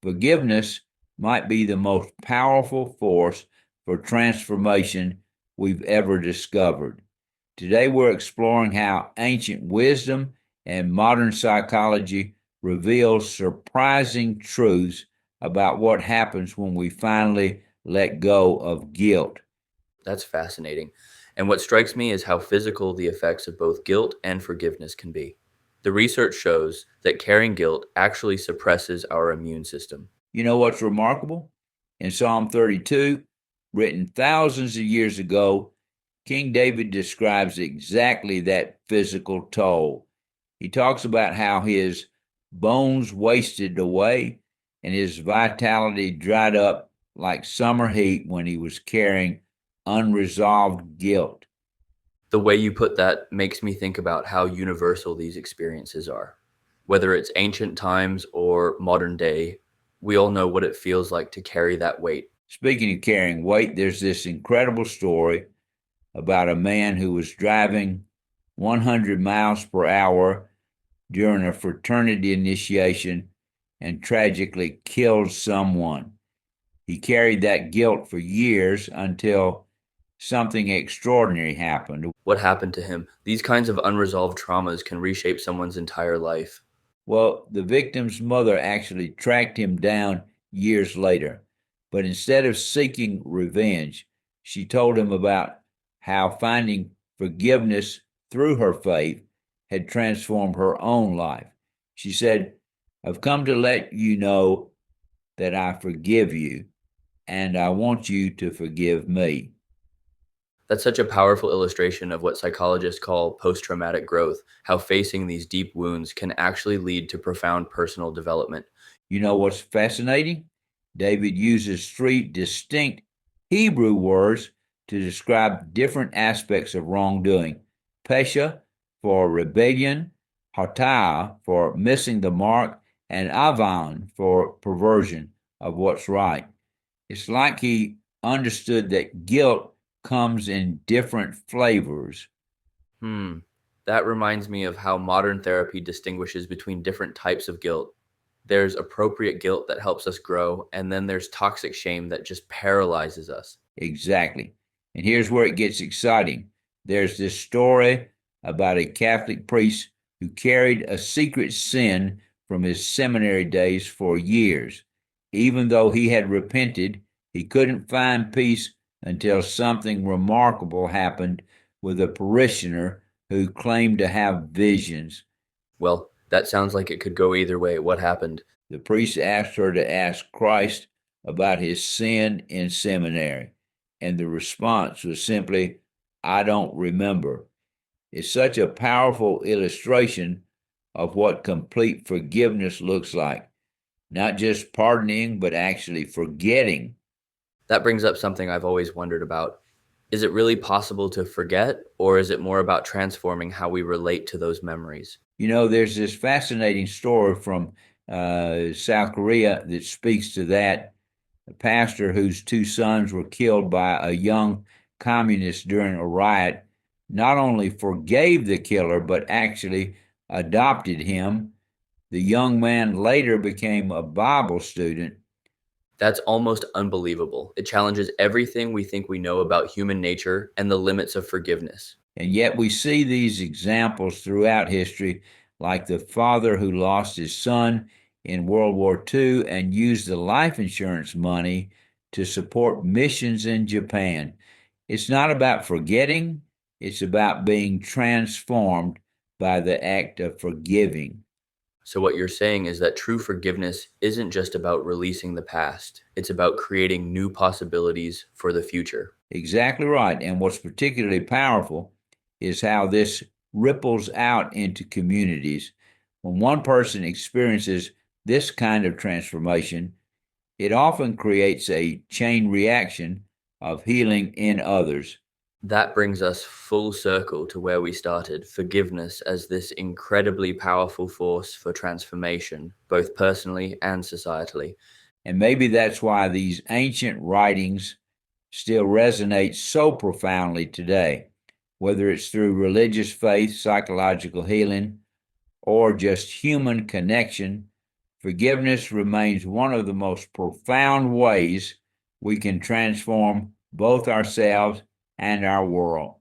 Forgiveness might be the most powerful force for transformation we've ever discovered. Today, we're exploring how ancient wisdom and modern psychology reveal surprising truths about what happens when we finally let go of guilt. That's fascinating. And what strikes me is how physical the effects of both guilt and forgiveness can be. The research shows that carrying guilt actually suppresses our immune system. You know what's remarkable? In Psalm 32, written thousands of years ago, King David describes exactly that physical toll. He talks about how his bones wasted away and his vitality dried up like summer heat when he was carrying unresolved guilt. The way you put that makes me think about how universal these experiences are. Whether it's ancient times or modern day, we all know what it feels like to carry that weight. Speaking of carrying weight, there's this incredible story about a man who was driving 100 miles per hour during a fraternity initiation and tragically killed someone. He carried that guilt for years until something extraordinary happened. What happened to him? These kinds of unresolved traumas can reshape someone's entire life. Well, the victim's mother actually tracked him down years later, but instead of seeking revenge, she told him about how finding forgiveness through her faith had transformed her own life. She said, I've come to let you know that I forgive you, and I want you to forgive me. That's such a powerful illustration of what psychologists call post traumatic growth, how facing these deep wounds can actually lead to profound personal development. You know what's fascinating? David uses three distinct Hebrew words to describe different aspects of wrongdoing: pesha for rebellion, hatah for missing the mark, and avan for perversion of what's right. It's like he understood that guilt comes in different flavors. Hmm. That reminds me of how modern therapy distinguishes between different types of guilt. There's appropriate guilt that helps us grow, and then there's toxic shame that just paralyzes us. Exactly. And here's where it gets exciting. There's this story about a Catholic priest who carried a secret sin from his seminary days for years. Even though he had repented, he couldn't find peace until something remarkable happened with a parishioner who claimed to have visions. Well, that sounds like it could go either way. What happened? The priest asked her to ask Christ about his sin in seminary, and the response was simply, I don't remember. It's such a powerful illustration of what complete forgiveness looks like. Not just pardoning, but actually forgetting. That brings up something I've always wondered about. Is it really possible to forget, or is it more about transforming how we relate to those memories? You know, there's this fascinating story from South Korea that speaks to that. A pastor whose two sons were killed by a young communist during a riot not only forgave the killer, but actually adopted him. The young man later became a Bible student. That's almost unbelievable. It challenges everything we think we know about human nature and the limits of forgiveness. And yet we see these examples throughout history, like the father who lost his son in World War II and used the life insurance money to support missions in Japan. It's not about forgetting, it's about being transformed by the act of forgiving. So, what you're saying is that true forgiveness isn't just about releasing the past, it's about creating new possibilities for the future. Exactly right. And what's particularly powerful is how this ripples out into communities. When one person experiences this kind of transformation, it often creates a chain reaction of healing in others. That brings us full circle to where we started, forgiveness as this incredibly powerful force for transformation, both personally and societally. And maybe that's why these ancient writings still resonate so profoundly today, whether it's through religious faith, psychological healing, or just human connection. Forgiveness remains one of the most profound ways we can transform both ourselves and our world.